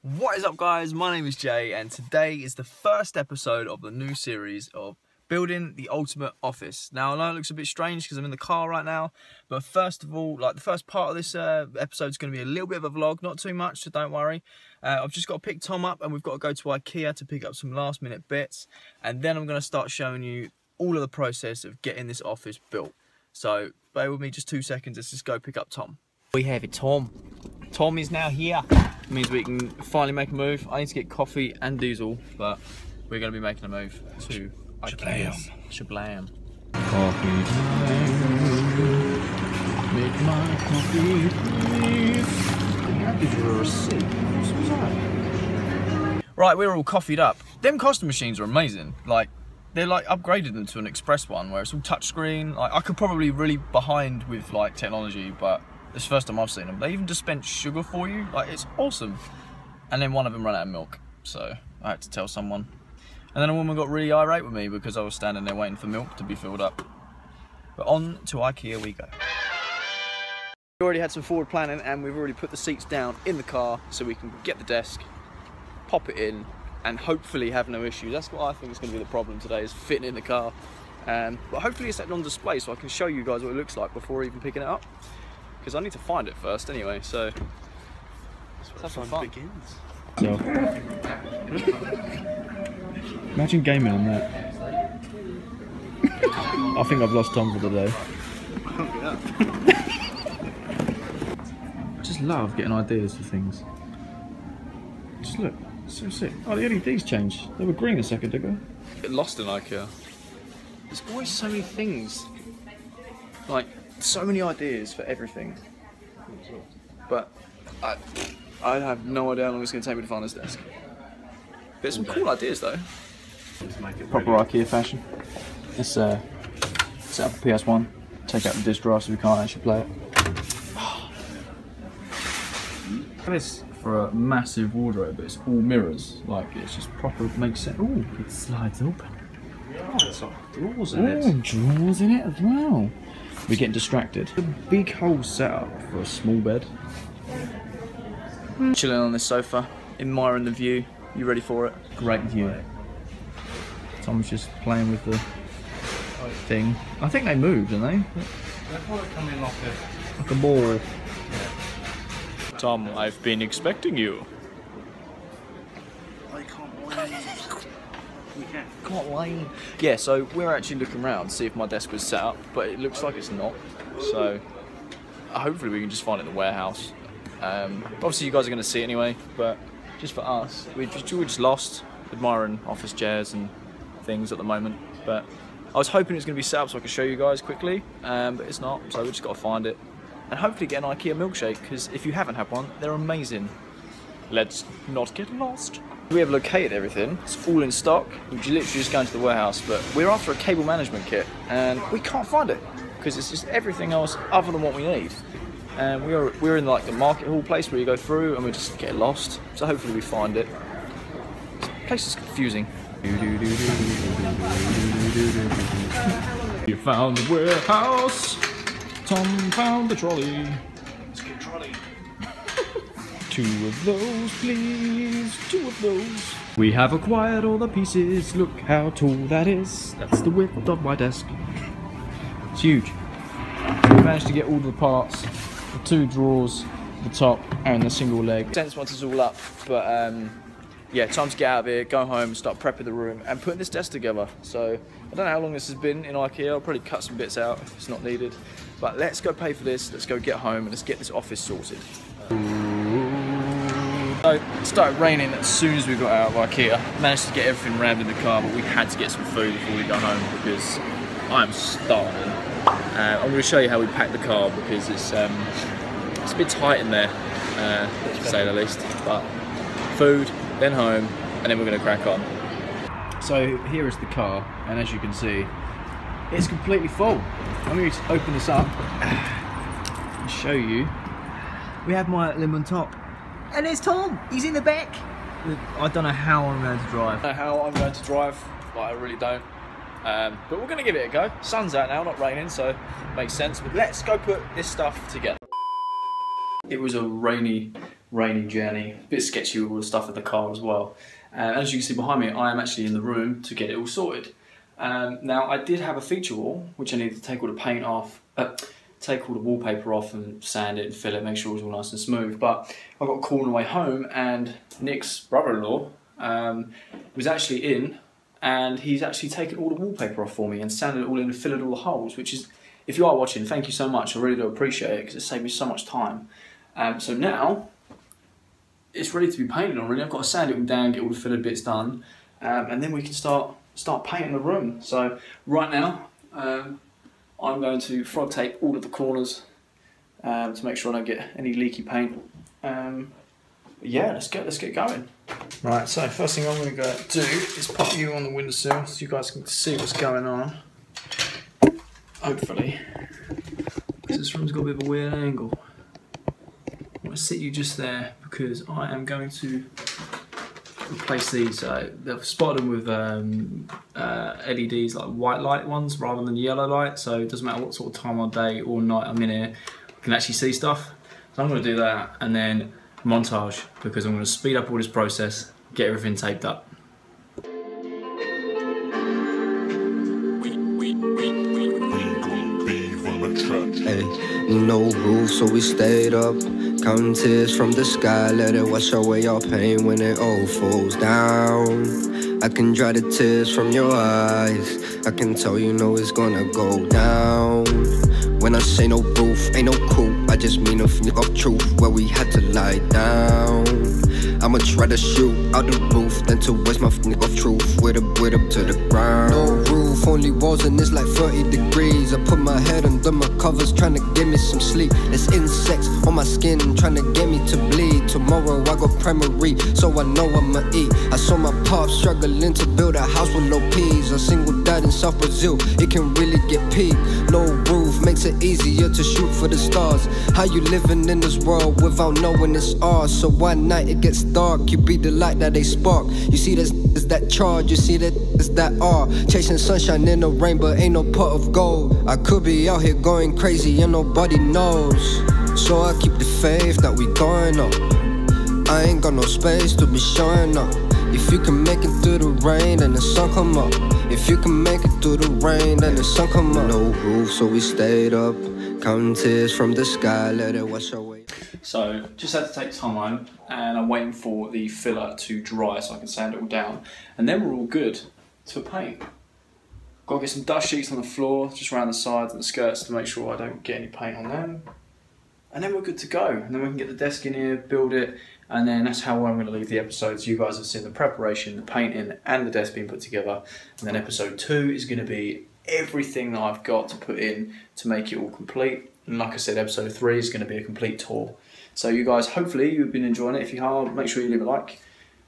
What is up, guys? My name is Jay, and today is the first episode of the new series of building the ultimate office. Now, I know it looks a bit strange because I'm in the car right now, but first of all, like the first part of this episode is going to be a little bit of a vlog, not too much, so don't worry. I've just got to pick Tom up, and we've got to go to IKEA to pick up some last-minute bits, and then I'm going to start showing you all of the process of getting this office built. So, bear with me just 2 seconds. Let's just go pick up Tom. We have it, Tom. Tom is now here. It means we can finally make a move. I need to get coffee and diesel, but we're going to be making a move to IKEA. Shablam. Coffee time. Make my coffee, please. How did you receipt? What was that? Right, we're all coffeeed up. Them coffee machines are amazing. Like, they're like upgraded them to an express one where it's all touchscreen. Like, I could probably really behind with like technology, but it's the first time I've seen them. They even dispense sugar for you. Like, it's awesome. And then one of them ran out of milk, so I had to tell someone. And then a woman got really irate with me because I was standing there waiting for milk to be filled up. But on to IKEA we go. We already had some forward planning, and we've already put the seats down in the car so we can get the desk, pop it in, and hopefully have no issues. That's what I think is going to be the problem today, is fitting in the car. But hopefully it's on display so I can show you guys what it looks like before even picking it up. Because I need to find it first anyway, so let's have some fun. Begins. So, imagine gaming on that. I think I've lost Tom for the day. I just love getting ideas for things. Just look, it's so sick. Oh, the LEDs changed. They were green a second ago. Get lost in IKEA. There's always so many things. Like, so many ideas for everything. But I have no idea how long it's going to take me to find this desk. There's some cool ideas though. Proper IKEA fashion. Let's set up a PS1, take out the disc drive so we can't actually play it. Look at this for a massive wardrobe, but it's all mirrors. Like, it's just proper, makes sense. Ooh, it slides open. Oh, there's like drawers in it. Oh, drawers in it as well. We're getting distracted. A big whole setup for a small bed. Chilling on this sofa, admiring the view. You ready for it? Great view. Tom's just playing with the thing. I think they moved, didn't they? They probably come in like a ball. Yeah. Tom, I've been expecting you. I can't wait. We Can't wait. Yeah, so we're actually looking around to see if my desk was set up, but it looks like it's not. So hopefully we can just find it in the warehouse. Obviously you guys are going to see it anyway, but just for us, we're just lost admiring office chairs and things at the moment. But I was hoping it was going to be set up so I could show you guys quickly, but it's not, so we just got to find it. And hopefully get an IKEA milkshake, because if you haven't had one, they're amazing. Let's not get lost. We have located everything, it's all in stock. We're literally just going to the warehouse, but we're after a cable management kit, and we can't find it, because it's just everything else other than what we need. And we're in like the market hall place where you go through and we just get lost, so hopefully we find it. This place is confusing. You found the warehouse. Tom found the trolley. Let's get a trolley. 2 of those, please. 2 of those. We have acquired all the pieces. Look how tall that is. That's the width of my desk. It's huge. We managed to get all the parts. The 2 drawers, the top, and the single leg. Sense once it's all up, but yeah, time to get out of here, go home, start prepping the room, and putting this desk together. So I don't know how long this has been in IKEA. I'll probably cut some bits out if it's not needed. But let's go pay for this. Let's go get home and let's get this office sorted. So it started raining as soon as we got out of IKEA. Managed to get everything rammed in the car, but we had to get some food before we go home because I'm starving. I'm going to show you how we packed the car because it's a bit tight in there, to say the least. But food, then home, and then we're going to crack on. So here is the car, and as you can see, it's completely full. I'm going to open this up and show you. We have my lemon top, and there's Tom. He's in the back. I don't know how I'm going to drive. I don't know how I'm going to drive, but I really don't. But we're going to give it a go. Sun's out now, not raining, so it makes sense. But let's go put this stuff together. It was a rainy rainy journey. A bit sketchy with all the stuff in the car as well. As you can see behind me, I am actually in the room to get it all sorted. Now I did have a feature wall, which I needed to take all the paint off, take all the wallpaper off and sand it and fill it, make sure it was all nice and smooth. But I got a call on the way home and Nick's brother-in-law was actually in, and he's actually taken all the wallpaper off for me and sanded it all in and filled all the holes, which is, if you are watching, thank you so much. I really do appreciate it because it saved me so much time. So now it's ready to be painted on. Really, I've got to sand it all down, get all the filler bits done, and then we can start painting the room. So right now, I'm going to frog tape all of the corners to make sure I don't get any leaky paint. Yeah, let's get going. Right, so first thing I'm going to go do is pop you on the windowsill so you guys can see what's going on. Hopefully, because this room's got a bit of a weird angle. I'm going to sit you just there because I am going to replace these. They've spotted them with LEDs, like white light ones rather than yellow light, so it doesn't matter what sort of time of day or night I'm in here, I can actually see stuff. So I'm going to do that and then montage, because I'm going to speed up all this process, get everything taped up. Hey, no roof, so we stayed up, counting tears from the sky, let it wash away our pain when it all falls down. I can dry the tears from your eyes, I can tell you know it's gonna go down. When I say no roof, ain't no cool, I just mean a flick of truth where we had to lie down. I'ma try to shoot out the roof, then to waste my flick of truth with up to the ground. No roof, only walls, and it's like 30 degrees. I put my head under my covers, trying to get me some sleep. There's insects on my skin, trying to get me to bleed. Tomorrow I go primary, so I know I'ma eat. I saw my pop struggling to build a house with low P's. A single dad in South Brazil, it can really get peaked. No roof makes it easier to shoot for the stars. How you living in this world without knowing it's ours? So one night it gets dark, you be the light that they spark. You see this is that charge, you see that is that R. Chasing sunshine in the rain, but ain't no pot of gold. I could be out here going crazy and nobody knows. So I keep the faith that we going up. I ain't got no space to be showing up. If you can make it through the rain, then the sun come up. If you can make it through the rain, then the sun come up. No roof, so we stayed up, counting tears from the sky, let it wash away. So just had to take time, and I'm waiting for the filler to dry so I can sand it all down, and then we're all good to paint. Got to get some dust sheets on the floor, just around the sides and the skirts to make sure I don't get any paint on them. And then we're good to go. And then we can get the desk in here, build it, and then that's how I'm going to leave the episodes. You guys have seen the preparation, the painting, and the desk being put together. And then episode 2 is going to be everything that I've got to put in to make it all complete. And like I said, episode 3 is going to be a complete tour. So you guys, hopefully you've been enjoying it. If you are, make sure you leave a like.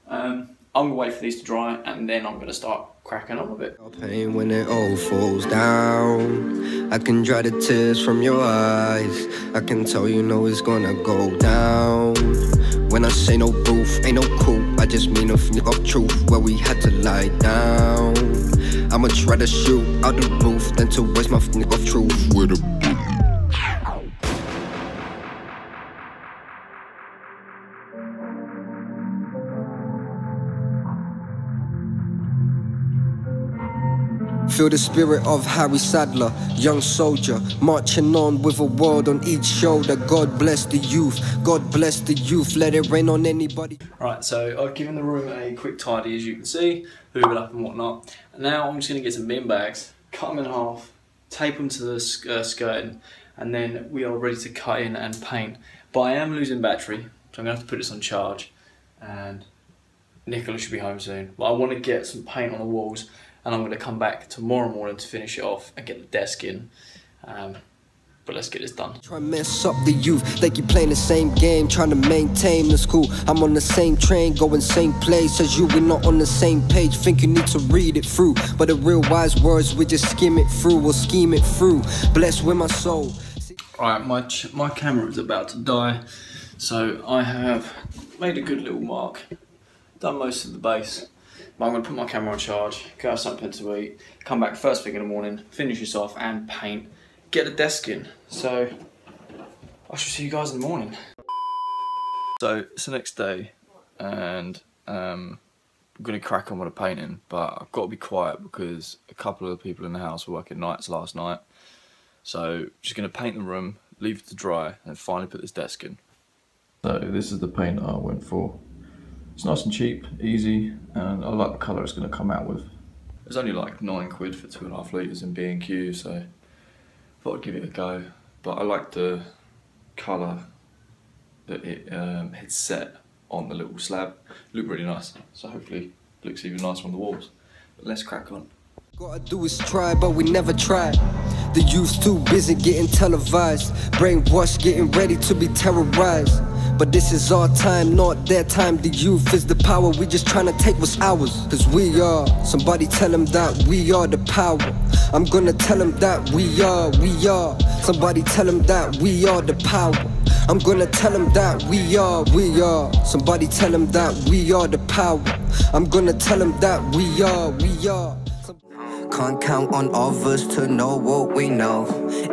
I'm going to wait for these to dry, and then I'm going to start cracking on with it. Pain when it all falls down. I can dry the tears from your eyes. I can tell you know it's gonna go down. When I say no roof, ain't no cool, I just mean a flick of truth where we had to lie down. I'ma try to shoot out the roof, then to waste my flick of truth with a feel the spirit of Harry Sadler, young soldier, marching on with a world on each shoulder. God bless the youth, God bless the youth, let it rain on anybody. Right, so I've given the room a quick tidy, as you can see, hoover it up and whatnot. And now I'm just going to get some bin bags, cut them in half, tape them to the skirting, and then we are ready to cut in and paint. But I am losing battery, so I'm going to have to put this on charge, and Nicola should be home soon. But I want to get some paint on the walls, and I'm going to come back tomorrow morning to finish it off and get the desk in. But let's get this done. Try and mess up the youth, they keep playing the same game, trying to maintain the school. I'm on the same train, going same place as you. We're not on the same page, think you need to read it through. But the real wise words, we just skim it through or scheme it through. Blessed with my soul. Alright, my camera is about to die, so I have made a good little mark, done most of the base. But I'm going to put my camera on charge, go have something to eat, come back first thing in the morning, finish this off and paint, get the desk in. So I shall see you guys in the morning. So it's the next day, and I'm going to crack on with the painting, but I've got to be quiet because a couple of the people in the house were working nights last night. So just going to paint the room, leave it to dry, and finally put this desk in. So this is the paint I went for. It's nice and cheap, easy, and I like the colour it's going to come out with. It's only like £9 for 2.5 litres in B&Q, so I thought I'd give it a go. But I like the colour that it had set on the little slab. It looked really nice, so hopefully it looks even nicer on the walls. But let's crack on. Gotta do is try, but we never tried. The youth's too busy getting televised, brainwashed, getting ready to be terrorized. But this is our time, not their time. The youth is the power, we just trying to take what's ours. Cause we are, somebody tell them that we are the power. I'm gonna tell them that we are. Somebody tell them that we are the power. I'm gonna tell them that we are. Somebody tell them that we are the power. I'm gonna tell them that we are. Can't count on others to know what we know.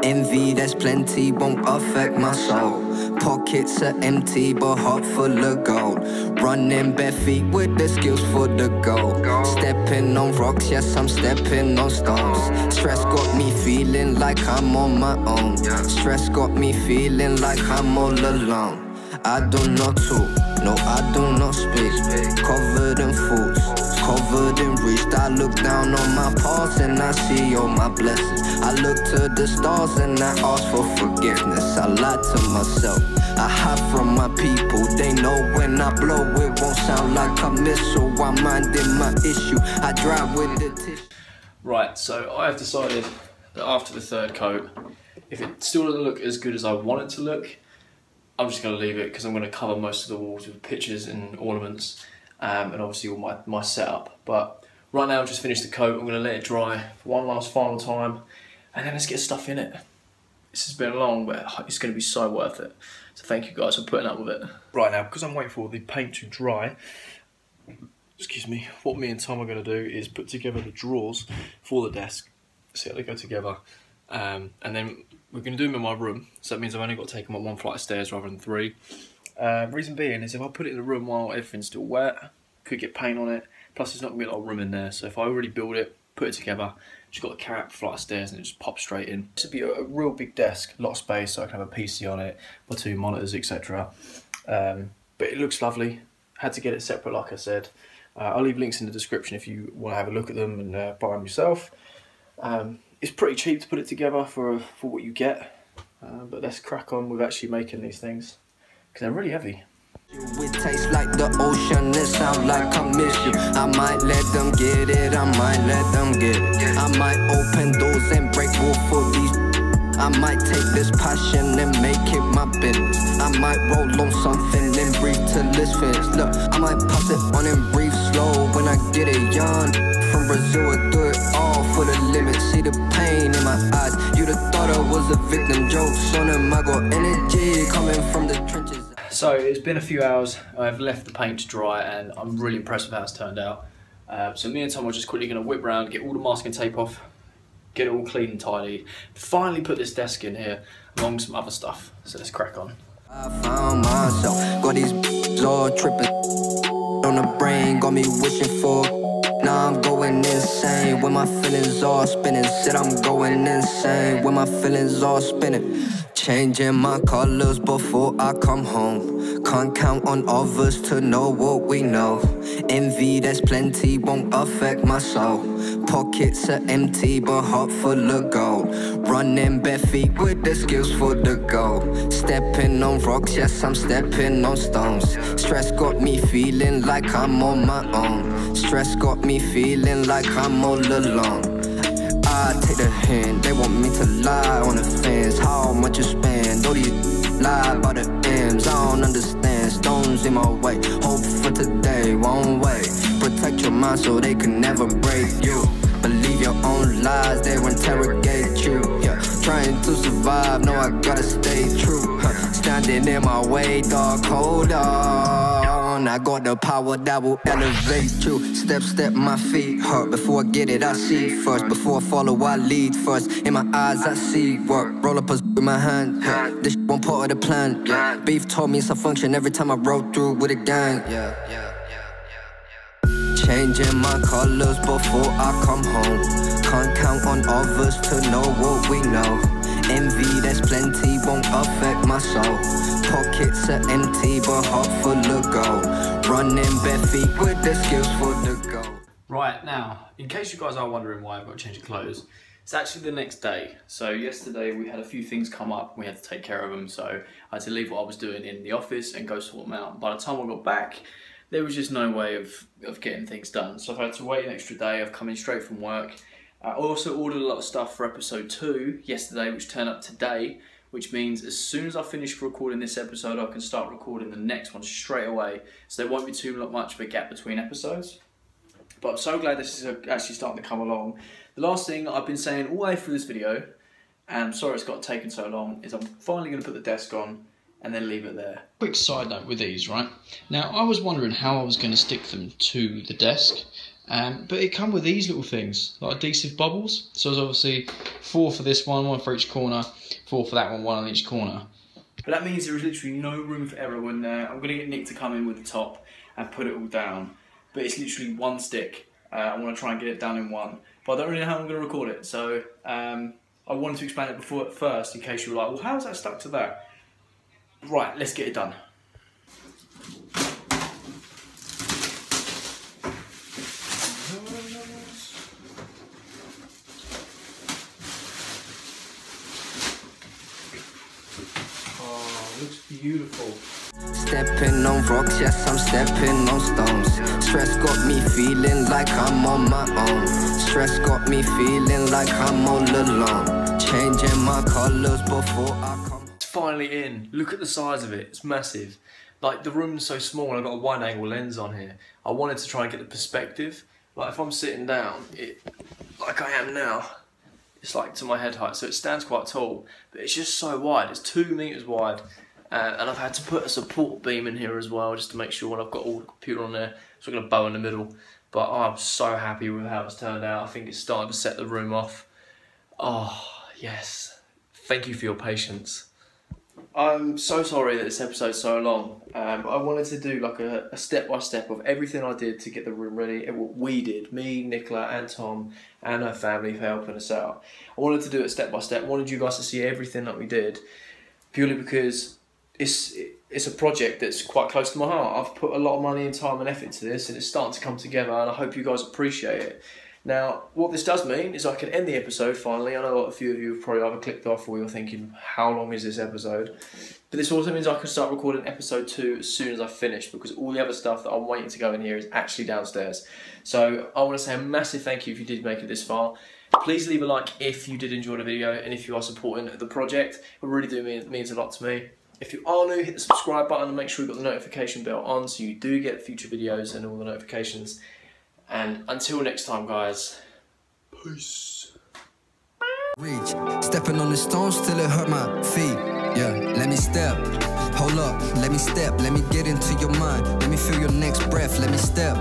Envy, there's plenty, won't affect my soul. Pockets are empty, but heart full of gold. Running bare feet with the skills for the goal. Stepping on rocks, yes, I'm stepping on stones. Stress got me feeling like I'm on my own. Stress got me feeling like I'm all alone. I do not talk, no, I do not speak. Covered in fools, covered in reach. I look down on my past and I see all my blessings. I look to the stars and I ask for forgiveness. I lie to myself, I hide from my people. They know when I blow it won't sound like a missile. I'm minding my issue, I drive with the tissue. Right, so I have decided that after the third coat, if it still doesn't look as good as I want it to look, I'm just going to leave it because I'm going to cover most of the walls with pictures and ornaments, and obviously all my setup. But right now I've just finished the coat. I'm going to let it dry for one last final time, and then let's get stuff in it. This has been long, but it's going to be so worth it. So thank you guys for putting up with it. Right now, because I'm waiting for the paint to dry, excuse me, what me and Tom are going to do is put together the drawers for the desk, see how they go together, and then we're going to do them in my room, so that means I've only got to take them up one flight of stairs rather than 3. Reason being is if I put it in the room while everything's still wet, could get paint on it, plus there's not going to be a lot of room in there, so if I already build it, put it together, just got to carry up a flight of stairs and it just pops straight in. This would be a real big desk, a lot of space, so I can have a PC on it, my 2 monitors, etc. But it looks lovely, had to get it separate like I said. I'll leave links in the description if you want to have a look at them and buy them yourself. It's pretty cheap to put it together for what you get, but let's crack on with actually making these things, because they're really heavy. It tastes like the ocean, it sounds like I miss you. I might let them get it, I might let them get it. I might open doors and break walls for these. I might take this passion and make it my business. I might roll on something and breathe till it's finished. Look, I might pass it on and breathe slow when I get it young. From Brazil, I do it all for the limit. See the pain in my eyes. You'd have thought I was a victim. Jokes on him, I got energy coming from the trenches. So it's been a few hours, I've left the paint to dry and I'm really impressed with how it's turned out. So me and Tom are just quickly going to whip round, get all the masking tape off, get it all clean and tidy, finally put this desk in here along with some other stuff. So let's crack on. I found myself, got these all tripping on the brain, got me wishing for. Now I'm going insane when my feelings all spinning. Said I'm going insane when my feelings all spinning. Changing my colors before I come home. Can't count on others to know what we know. Envy, there's plenty, won't affect my soul. Pockets are empty, but heart full of gold. Running bare feet with the skills for the goal. Stepping on rocks, yes, I'm stepping on stones. Stress got me feeling like I'm on my own. Stress got me feeling like I'm all alone. I take the hint, they want me to lie on the fence. How much you spend, all these lie about the M's. I don't understand, stones in my way. Hope for today, one way. Protect your mind so they can never break you. Believe your own lies, they will interrogate you. Yeah, trying to survive, no, I gotta stay true. Standing in my way, dog, hold on. on. I got the power that will elevate you. Step, step, my feet hurt. Before I get it, I see first. Before I follow, I lead first. In my eyes, I see work. Roll up a with my hand. Yeah. This one part of the plan. Yeah. Beef told me it's a function every time I roll through with a gang. Yeah. Changing my colors before I come home. Can't count on others to know what we know. Envy, there's plenty, won't affect my soul. Pockets are empty, but heart full of gold. Running bare feet with the skills for the goal. Right, now, in case you guys are wondering why I've got to change of clothes, it's actually the next day. So yesterday we had a few things come up, we had to take care of them, so I had to leave what I was doing in the office and go sort them out. By the time I got back, there was just no way of getting things done. So I've had to wait an extra day. I've come in straight from work. I also ordered a lot of stuff for episode 2 yesterday, which turned up today, which means as soon as I finish recording this episode, I can start recording the next one straight away. So there won't be too much of a gap between episodes. But I'm so glad this is actually starting to come along. The last thing I've been saying all the way through this video, and I'm sorry it's got taken so long, is I'm finally going to put the desk on and then leave it there. Quick side note with these, right? Now, I was wondering how I was going to stick them to the desk. But it come with these little things, like adhesive bubbles. So there's obviously 4 for this one, 1 for each corner, 4 for that one, 1 on each corner. But that means there is literally no room for error in there. I'm going to get Nick to come in with the top and put it all down. But it's literally 1 stick. I want to try and get it done in 1. But I don't really know how I'm going to record it. So I wanted to explain it before at first in case you were like, well, how's that stuck to that? Right, let's get it done. Looks beautiful. Stepping on rocks, yes, I'm stepping on stones. Stress got me feeling like I'm on my own. Stress got me feeling like I'm all alone. Changing my colors before I come. It's finally in. Look at the size of it. It's massive. Like, the room's so small and I've got a wide angle lens on here. I wanted to try and get the perspective. Like, if I'm sitting down, like I am now, it's like to my head height, so it stands quite tall, but it's just so wide. It's 2 meters wide. And I've had to put a support beam in here as well, just to make sure when I've got all the computer on there, so I've got a bow in the middle. But I'm so happy with how it's turned out. I think it's starting to set the room off. Oh, yes. Thank you for your patience. I'm so sorry that this episode's so long. But I wanted to do like a step-by-step of everything I did to get the room ready. What we did, me, Nicola and Tom and her family for helping us out. I wanted to do it step-by-step. I wanted you guys to see everything that we did, purely because it's a project that's quite close to my heart. I've put a lot of money and time and effort to this, and it's starting to come together, and I hope you guys appreciate it. Now, what this does mean is I can end the episode finally. I know a few of you have probably either clicked off or you're thinking, how long is this episode? But this also means I can start recording episode 2 as soon as I finish, because all the other stuff that I'm waiting to go in here is actually downstairs. So I want to say a massive thank you if you did make it this far. Please leave a like if you did enjoy the video and if you are supporting the project. It really means a lot to me. If you are new, hit the subscribe button and make sure you've got the notification bell on so you do get future videos and all the notifications. And until next time, guys, peace. Reach, stepping on the stones till it hurt my feet. Yeah, let me step. Hold up, let me step. Let me get into your mind. Let me feel your next breath. Let me step.